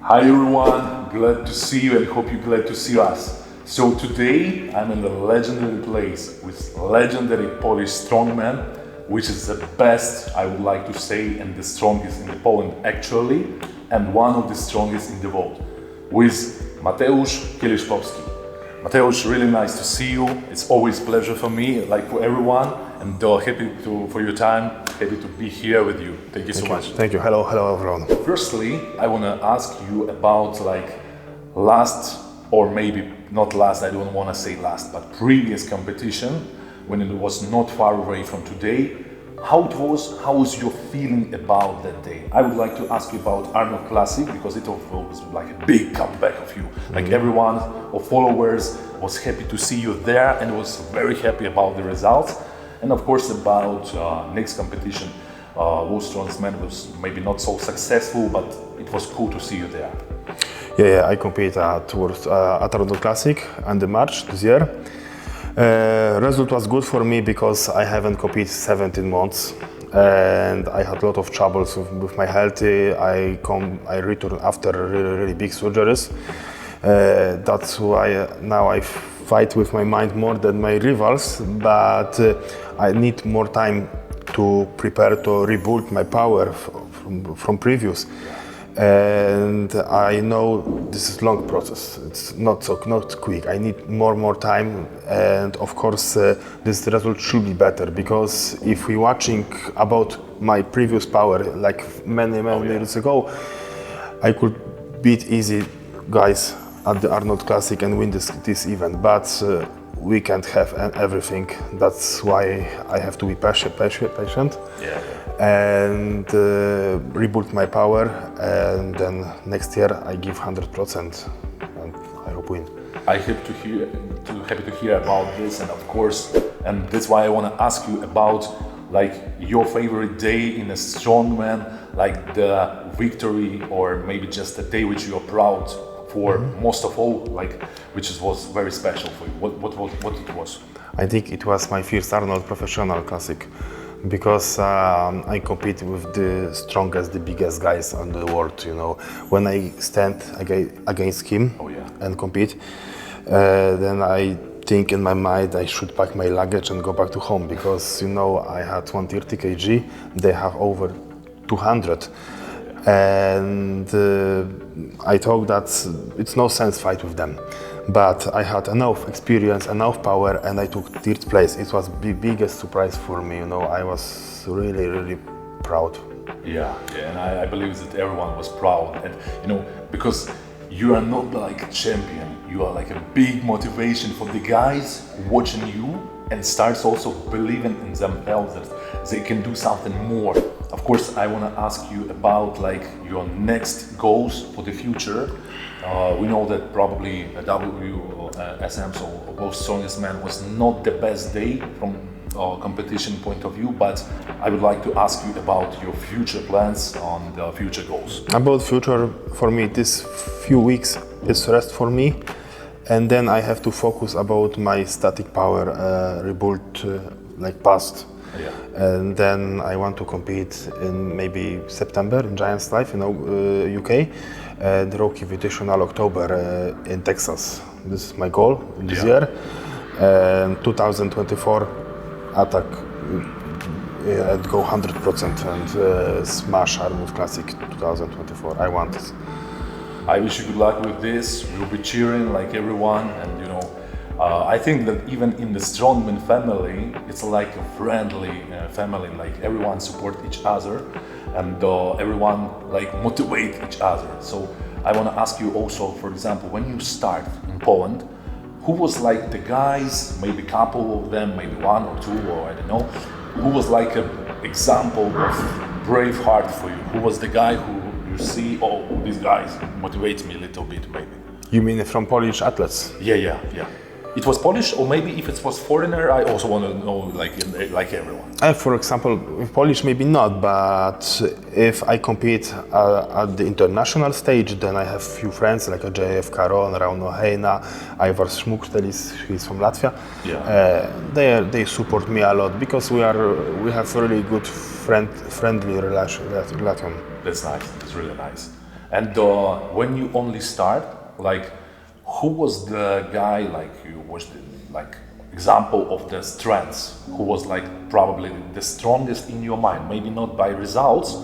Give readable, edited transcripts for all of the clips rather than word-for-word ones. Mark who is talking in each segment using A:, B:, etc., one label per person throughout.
A: Hi everyone, glad to see you and hope you're glad to see us. So today I'm in the legendary place with legendary Polish strongman, which is the best, I would like to say, and the strongest in the Poland actually, and one of the strongest in the world, with Mateusz Kieliszkowski. Mateusz, really nice to see you. It's always a pleasure for me, like for everyone, and for your time, happy to be here with you. Thank you so much.
B: Thank you. Hello everyone.
A: Firstly, I want to ask you about last, or maybe not last, I don't want to say last, but previous competition, when it was not far away from today. How was your feeling about that day? I would like to ask you about Arnold Classic, because it was like a big comeback of you. Like everyone of followers was happy to see you there and was very happy about the results. And of course about next competition, World Strongest Man was maybe not so successful, but it was cool to see you there.
B: Yeah, I compete at Arnold Classic and the March this year. Result was good for me because I haven't competed 17 months and I had a lot of troubles with my health. I returned after really big surgeries. That's why now I fight with my mind more than my rivals, but I need more time to prepare to rebuild my power from previous. And I know this is long process. It's not quick. I need more time, and of course this result should be better, because if we watching about my previous power like many years ago, I could beat easy guys at the Arnold Classic and win this event. But we can't have everything. That's why I have to be patient.
A: Yeah.
B: And rebuild my power, and then next year I give 100% and I hope win.
A: I happy to hear about this, and of course, and that's why I want to ask you about your favorite day in a strongman, like the victory, or maybe just a day which you are proud for most of all, which was very special for you. What it was?
B: I think it was my first Arnold Professional Classic, because I compete with the strongest, the biggest guys on the world. You know, when I stand against him and compete, then I think in my mind I should pack my luggage and go back to home, because I had 130 kg, they have over 200, and I thought that it's no sense fight with them. But I had enough experience, enough power, and I took third place. It was the biggest surprise for me. I was really proud.
A: Yeah, and I believe that everyone was proud, and because you are not like a champion, you are like a big motivation for the guys watching you, and starts also believing in themselves that they can do something more. Of course, I want to ask you about your next goals for the future. We know that probably a WSM, so World Strongest Man, was not the best day from a competition point of view, but I would like to ask you about your future plans on the future goals.
B: About future, for me, this few weeks is rest for me, and then I have to focus about my static power rebuild past.
A: Yeah.
B: And then I want to compete in maybe September in Giants Life, UK, and Rocky Invitational October in Texas. This is my goal this year. And 2024 attack and go 100% and smash Arnold Classic 2024. I want this.
A: I wish you good luck with this. We'll be cheering like everyone, and I think that even in the strongman family, it's like a friendly family. Like everyone support each other, and everyone motivate each other. So I want to ask you also, for example, when you start in Poland, who was the guys? Maybe a couple of them, maybe one or two, or I don't know. Who was an example of brave heart for you? Who was the guy who you see? Oh, these guys motivate me a little bit, maybe.
B: You mean from Polish athletes?
A: Yeah. It was Polish, or maybe if it was foreigner, I also want to know like everyone.
B: For example, with Polish maybe not, but if I compete at the international stage, then I have few friends like a JF Karon, Rauno Heina, Ivar Smuktelis, he's from Latvia.
A: Yeah.
B: They support me a lot, because we have really good friendly relation.
A: That's nice. It's really nice. And when you only start, like, who was the guy, like, you watched, like, example of the strengths, who was, like, probably the strongest in your mind? Maybe not by results,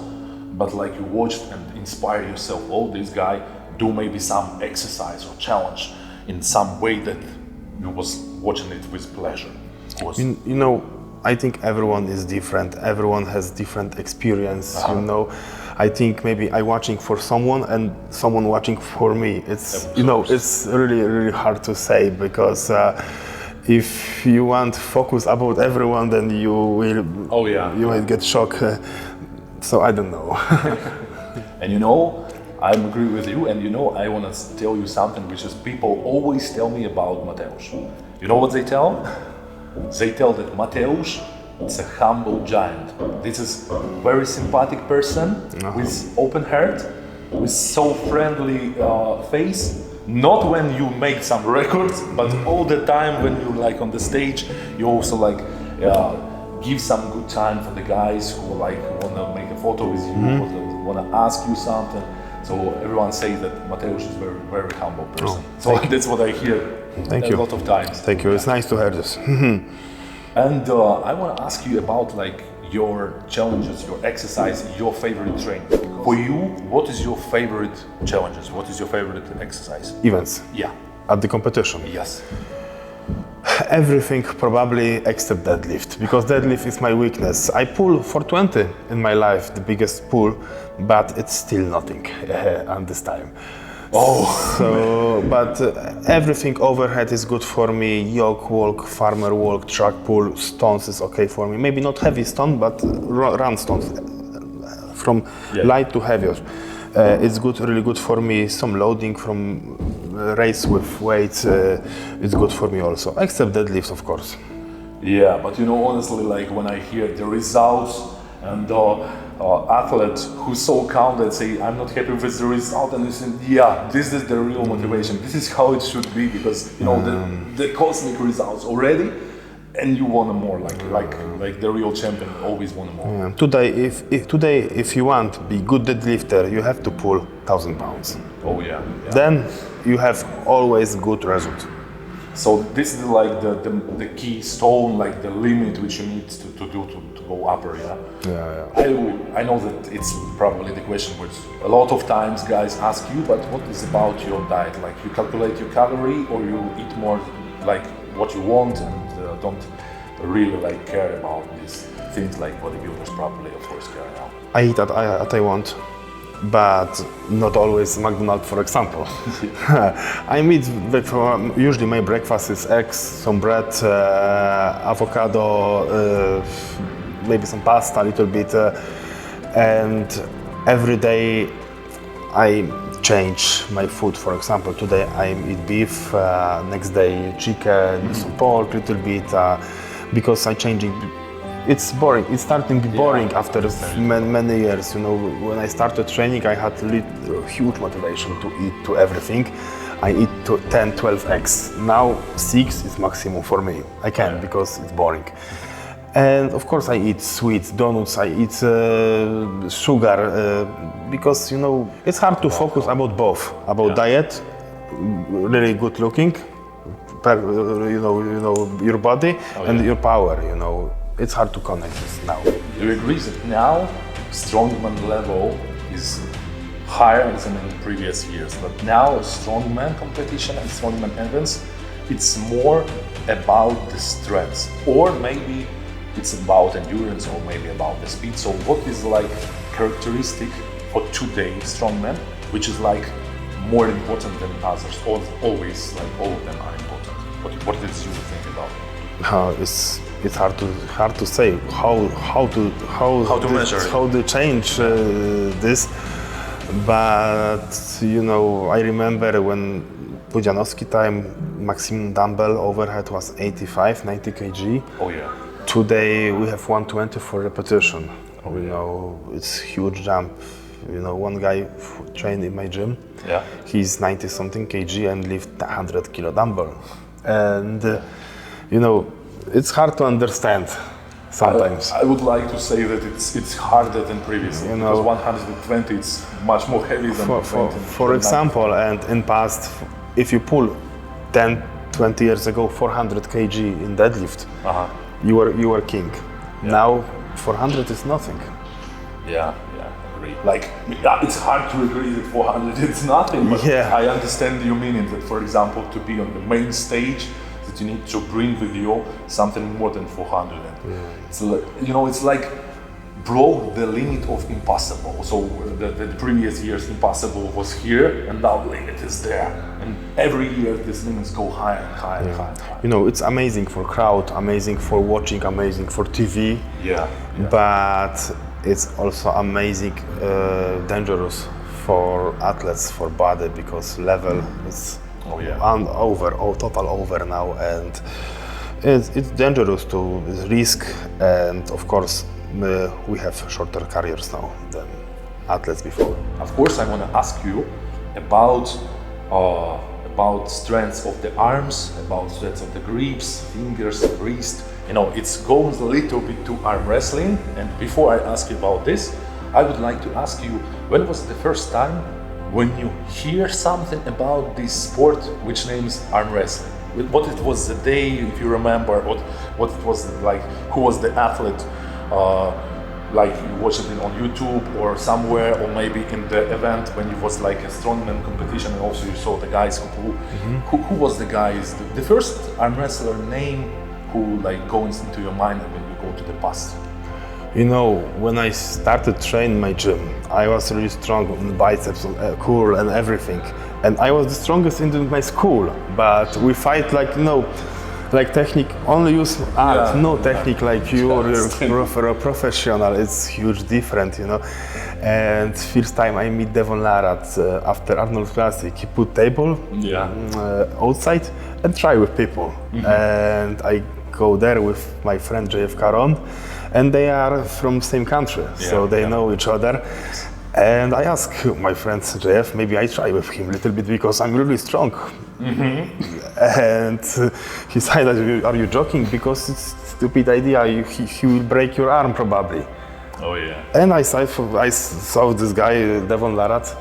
A: but like you watched and inspired yourself. Oh, this guy do maybe some exercise or challenge in some way that you was watching it with pleasure.
B: You know, I think everyone is different. Everyone has different experience. You know, I think maybe I watching for someone and someone watching for me. It's it's really hard to say, because if you want focus about everyone, then you will you might get shocked. So I don't know.
A: And you know, I agree with you, and you know, I want to tell you something which is people always tell me about Mateusz. You know what they tell? They tell that Mateusz is a humble giant. This is a very sympathetic person with open heart, with so friendly face. Not when you make some records, but all the time when you're like on the stage, you also like give some good time for the guys who like wanna make a photo with you, or wanna ask you something. So everyone says that Mateusz is very humble person. So that's what I hear a lot of times.
B: Thank you. It's nice to hear this.
A: And I want to ask you about like your challenges, your exercise, your favorite training. For you, what is your favorite challenges? What is your favorite exercise?
B: Events.
A: Yeah.
B: At the competition.
A: Yes.
B: Everything probably except deadlift, because deadlift is my weakness. I pull 420 in my life, the biggest pull, but it's still nothing at this time. So, but everything overhead is good for me. Yoke walk, farmer walk, track pull, stones is okay for me. Maybe not heavy stone, but run stones, from light to heavier. It's good, really good for me. Some loading from race with weights, it's good for me also, except deadlifts, of course.
A: Yeah, but you know, honestly, like when I hear the results and athletes who so calm that say, I'm not happy with the result, and they say, yeah, this is the real motivation. This is how it should be, because you know the cosmic results already, and you want more, like the real champion always want more.
B: Yeah. Today, if you want to be good deadlifter, you have to pull 1,000 pounds.
A: Oh yeah.
B: Then you have always good result.
A: So this is like the key stone, like the limit which you need to do to go upper, yeah?
B: Yeah.
A: I know that it's probably the question which a lot of times guys ask you, but what is about your diet? Like you calculate your calorie, or you eat more like what you want and don't really like care about these things like bodybuilders probably of course care now?
B: I eat what I want, but not always McDonald's, for example. I eat, usually my breakfast is eggs, some bread, avocado, maybe some pasta a little bit, and every day I change my food. For example, today I eat beef, next day chicken, some pork a little bit, because I changing. It's boring. It's starting to be boring after many years. You know, when I started training, I had huge motivation to eat to everything. I eat 10, 12 eggs. Now 6 is maximum for me. I can't because it's boring. And of course, I eat sweets, donuts. I eat sugar because you know it's hard to focus about both. About diet, really good looking, you know your body and your power. You know. It's hard to connect this now.
A: Do you agree that now strongman level is higher than in previous years? But now strongman competition and strongman events, it's more about the strengths, or maybe it's about endurance, or maybe about the speed. So what is like characteristic for today strongman, which is like more important than others, or always like all of them are important? What did you think about?
B: It's hard to say how to measure it, how to change this. But you know, I remember when Pudzianowski time, maximum dumbbell overhead was 85, 90 kg.
A: Oh yeah.
B: Today we have 120 for repetition. You know, it's huge jump. You know, one guy trained in my gym.
A: Yeah.
B: He's 90 something kg and lift 100 kilo dumbbell. And you know, it's hard to understand sometimes.
A: I would like to say that it's harder than previously,
B: You
A: because
B: know,
A: 120 it's much more heavy than 20.
B: for example, and in past, if you pull 10, 20 years ago 400 kg in deadlift, you were king. Now 400 is nothing.
A: Yeah, agree. Like, it's hard to agree that 400 is nothing, but I understand your meaning that, for example, to be on the main stage, that you need to bring with you something more than 400. It's like, it's like broke the limit of impossible. So the previous years impossible was here, and now the limit is there. And every year these limits go higher and higher and higher.
B: You know, it's amazing for crowd, amazing for watching, amazing for TV. But it's also amazing, dangerous for athletes, for body, because level is total over now, and it's dangerous to risk, and of course we have shorter careers now than athletes before.
A: Of course, I want to ask you about strengths of the arms, about strengths of the grips, fingers, wrist. It goes a little bit to arm wrestling. And before I ask you about this, I would like to ask you, when was the first time when you hear something about this sport which names arm wrestling? What it was the day, if you remember, what it was like, who was the athlete, like you watched it on YouTube or somewhere, or maybe in the event when it was like a strongman competition, and also you saw the guys who was the guys, the first arm wrestler name who like goes into your mind when you go to the past?
B: When I started training my gym, I was really strong on biceps, curl and everything. And I was the strongest in my school, but we fight like technique, only use art, no technique like you're a professional. It's huge different, And first time I meet Devon after Arnold Classic, he put table outside and try with people. And I go there with my friend JF Caron, and they are from same country, so they know each other. And I ask my friend JF, maybe I try with him a little bit because I'm really strong. And he said, are you joking? Because it's a stupid idea, he will break your arm probably. And I saw this guy, Devon Larat.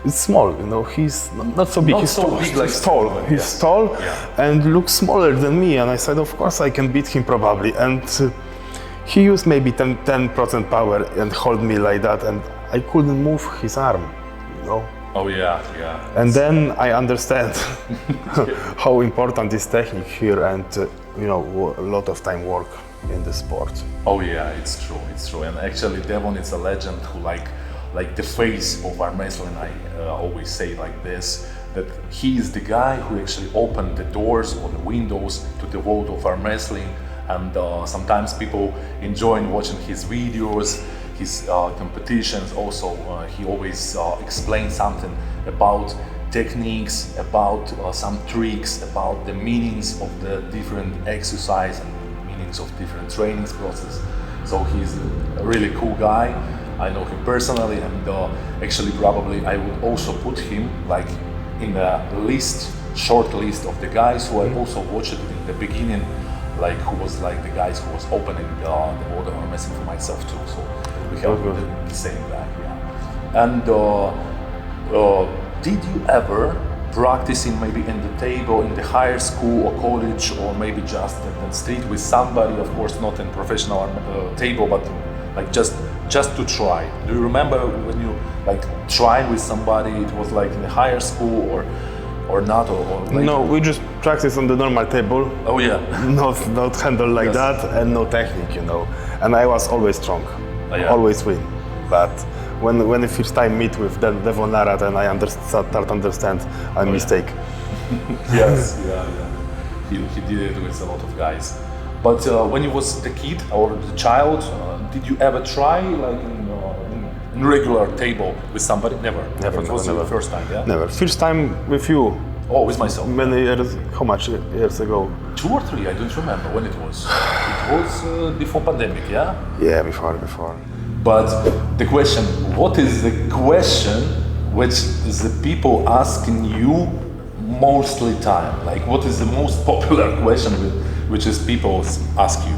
B: It's small, he's not so big, he's tall. He's tall and looks smaller than me. And I said, of course I can beat him probably. And he used maybe 10% power and hold me like that. And I couldn't move his arm, And then I understand how important is technique here, and a lot of time work in the sport.
A: It's true. And actually Devon is a legend who like the face of arm wrestling. I always say like this, that he is the guy who actually opened the doors or the windows to the world of arm wrestling. And sometimes people enjoy watching his videos, his competitions. Also, he always explains something about techniques, about some tricks, about the meanings of the different exercise and meanings of different training process. So he's a really cool guy. I know him personally, and actually probably I would also put him like in a short list of the guys who I also watched in the beginning, like who was like the guys who was opening the world of arm wrestling for myself too. So we have the same guy, And did you ever practicing maybe in the table in the higher school or college, or maybe just in the street with somebody? Of course, not in professional table, but like just to try. Do you remember when you like tried with somebody? It was like in the higher school or not, or like...
B: No, we just practice on the normal table. Not handle like that, and no technique, And I was always strong, always win. But when the first time meet with Devon Larat, and I start understand a mistake.
A: He did it with a lot of guys. But when you was the kid or the child, did you ever try like in regular table with somebody? Never. It was the first time,
B: Never. First time with you.
A: Oh, with myself.
B: Many years. How much years ago?
A: 2 or 3. I don't remember when it was. It was before pandemic, yeah.
B: Yeah, before.
A: But the question, what is the question which the people asking you mostly time? Like, what is the most popular question which is people ask you?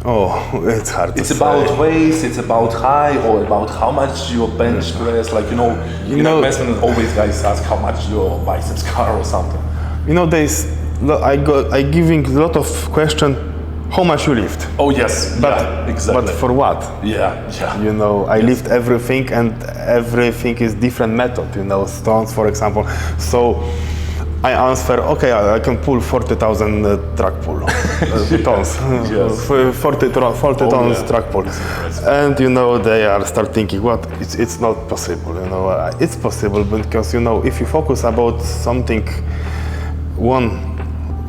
B: Oh, it's hard to
A: It's
B: say.
A: about weight, it's about high, or about how much your bench press. Like, in investment, always guys ask how much your biceps car or something.
B: I giving a lot of question. How much you lift?
A: Oh yes, exactly.
B: But for what?
A: Yeah.
B: I lift everything, and everything is different method. Stones, for example. So I answer, okay, I can pull 40,000 track pull tons, 40 tons track pull, and they are start thinking, what? It's not possible. It's possible because if you focus about something,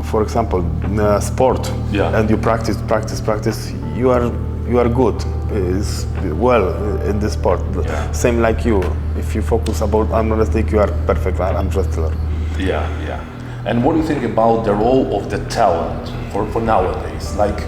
B: for example, sport, and you practice, you are good, in this sport. Same like you. If you focus about arm wrestling, you are perfect arm wrestler.
A: Yeah. And what do you think about the role of the talent for nowadays? Like,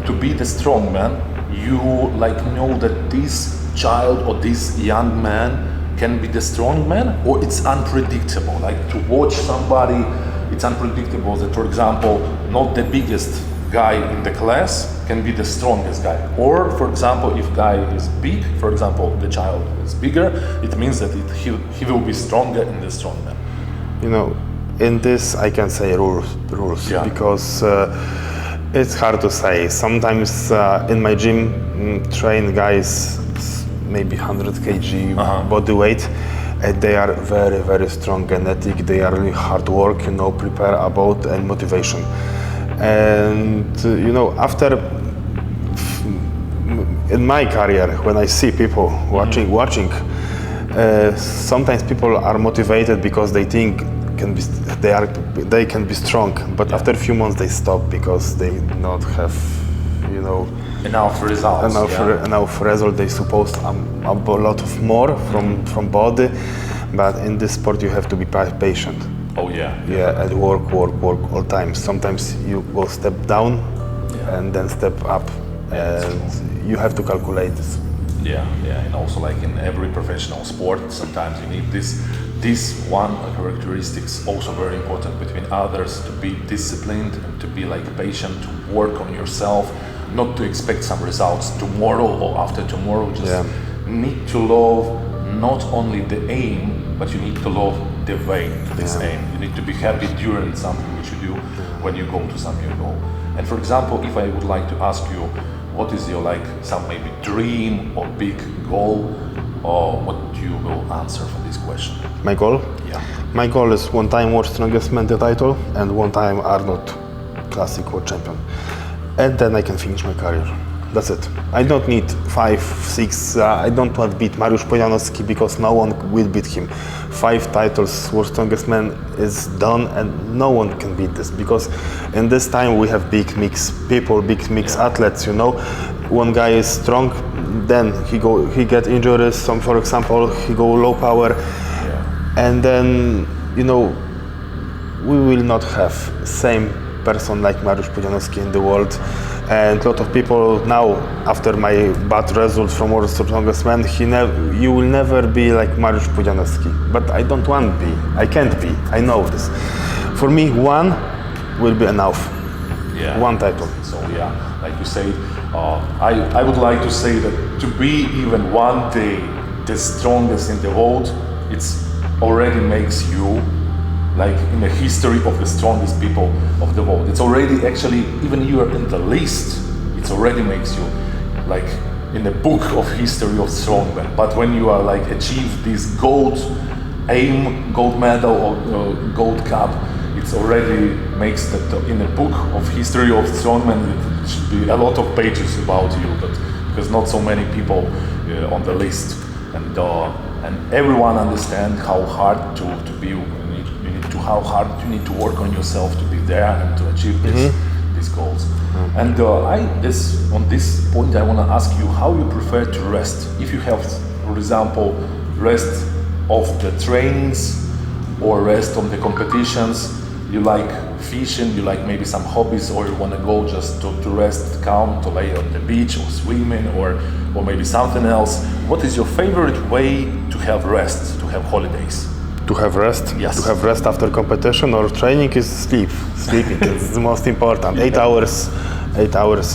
A: to be the strong man, you know that this child or this young man can be the strong man, or it's unpredictable? Like, to watch somebody, it's unpredictable that, for example, not the biggest guy in the class can be the strongest guy. Or, for example, if guy is big, for example, the child is bigger, it means that he will be stronger in the strongman.
B: In this I can say rules, because it's hard to say. Sometimes in my gym, train guys maybe 100 kg body weight, and they are very, very strong genetic. They are really hard work, prepare about and motivation. And after in my career, when I see people watching, sometimes people are motivated because they think they can be strong, but after a few months they stop because they not have
A: enough results.
B: Enough result. They suppose a lot of more from body, but in this sport you have to be patient.
A: Oh yeah.
B: And work all time. Sometimes you go step down and then step up, and you have to calculate this.
A: Yeah, and also like in every professional sport, sometimes you need this one characteristics also very important between others, to be disciplined and to be patient, to work on yourself, not to expect some results tomorrow or after tomorrow. Just need to love not only the aim, but you need to love the way to this aim. You need to be happy during something which you do when you go to some new goal. And for example, if I would like to ask you, what is your some maybe dream or big goal, or what you will answer for this question?
B: My goal?
A: Yeah.
B: My goal is one time World Strongest Man the title and one time Arnold Classic World Champion. And then I can finish my career. That's it. I don't need 5, 6, I don't want to beat Mateusz Kieliszkowski because no one will beat him. 5 titles, World Strongest Man is done, and no one can beat this, because in this time we have big mix people, big mix athletes, One guy is strong, then he get injuries, for example, he go low power, and then, we will not have same person like Mateusz Kieliszkowski in the world. And a lot of people now, after my bad result from World Strongest Man, you will never be like Mateusz Kieliszkowski. But I don't want to be. I can't be. I know this. For me, one will be enough.
A: Yeah.
B: One title.
A: So like you say, I would like to say that to be even one day the strongest in the world, it's already makes you in the history of the strongest people of the world. It's already actually, even you are in the list, it already makes you in the book of history of strongmen. But when you are achieve this gold medal or gold cup, it's already makes that in the book of history of strongmen, it should be a lot of pages about you, but because not so many people on the list, and everyone understand how hard to be. How hard you need to work on yourself to be there and to achieve these goals. And on this point, I want to ask you how you prefer to rest. If you have, for example, rest of the trainings or rest on the competitions, you like fishing, you like maybe some hobbies, or you want to go just to rest, calm, to lay on the beach or swimming or maybe something else. What is your favorite way to have rest, to have holidays?
B: To have rest?
A: Yes.
B: To have rest after competition or training is sleeping is the most important. 8 hours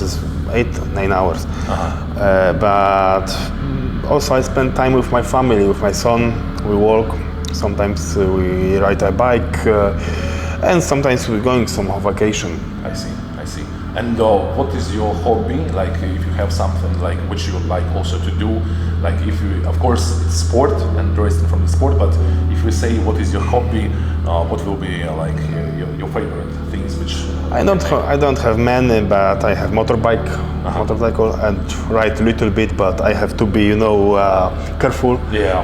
B: is 8-9 hours. But also I spend time with my family, with my son. We walk. Sometimes we ride a bike, and sometimes we're going some vacation.
A: I see. And what is your hobby? Like, if you have something like which you would like also to do, like if you, of course, it's sport and wrestling from the sport. But if we say what is your hobby, what will be like your favorite things? Which
B: I don't have many, but I have motorcycle, and ride a little bit. But I have to be, careful,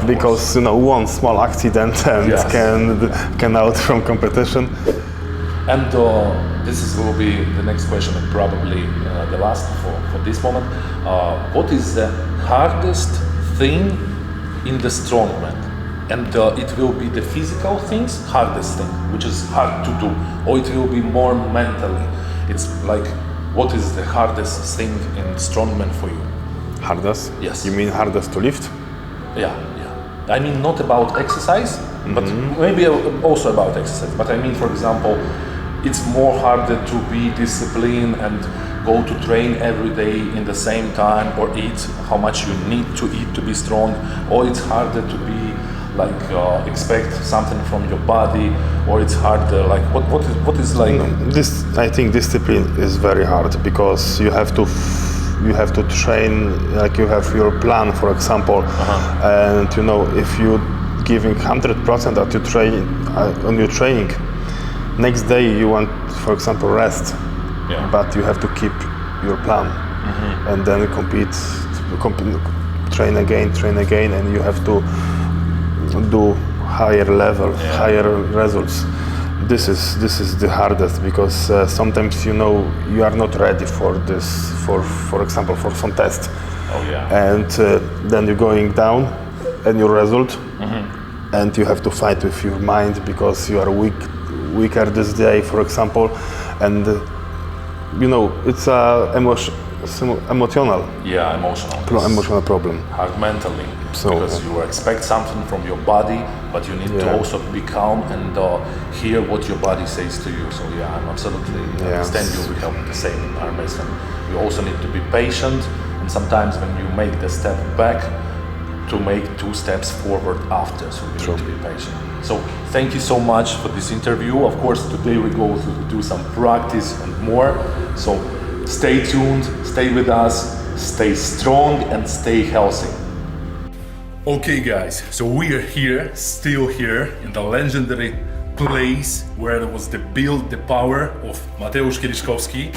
B: because one small accident and can out from competition.
A: And this will be the next question, and probably the last for this moment. What is the hardest thing in the strongman? And it will be the physical things, hardest thing, which is hard to do, or it will be more mentally. It's like, what is the hardest thing in strongman for you?
B: Hardest?
A: Yes.
B: You mean hardest to lift?
A: Yeah. I mean not about exercise, but maybe also about exercise. But I mean, for example, it's more harder to be disciplined and go to train every day in the same time, or eat how much you need to eat to be strong, or it's harder to be like expect something from your body, or it's harder like what is like
B: this. I think discipline is very hard, because you have to train, like you have your plan, for example, and if you giving 100% that you train on your training, next day you want, for example, rest, but you have to keep your plan, and then compete, train again, and you have to do higher level, higher results. This is the hardest, because sometimes you are not ready for this, for example, for some test, and then you're going down and your result, and you have to fight with your mind, because you are weaker this day, for example, and it's emotional problem.
A: Hard mentally, because you expect something from your body, but you need to also be calm and hear what your body says to you. So I'm absolutely understand you. We have the same in arm wrestling. You also need to be patient, and sometimes when you make the step back, to make 2 steps forward after. So you need to be patient. So thank you so much for this interview. Of course, today we go to do some practice and more. So stay tuned, stay with us, stay strong and stay healthy. Okay guys, so we are here, still here in the legendary place where there was the build, the power of Mateusz Kieliszkowski.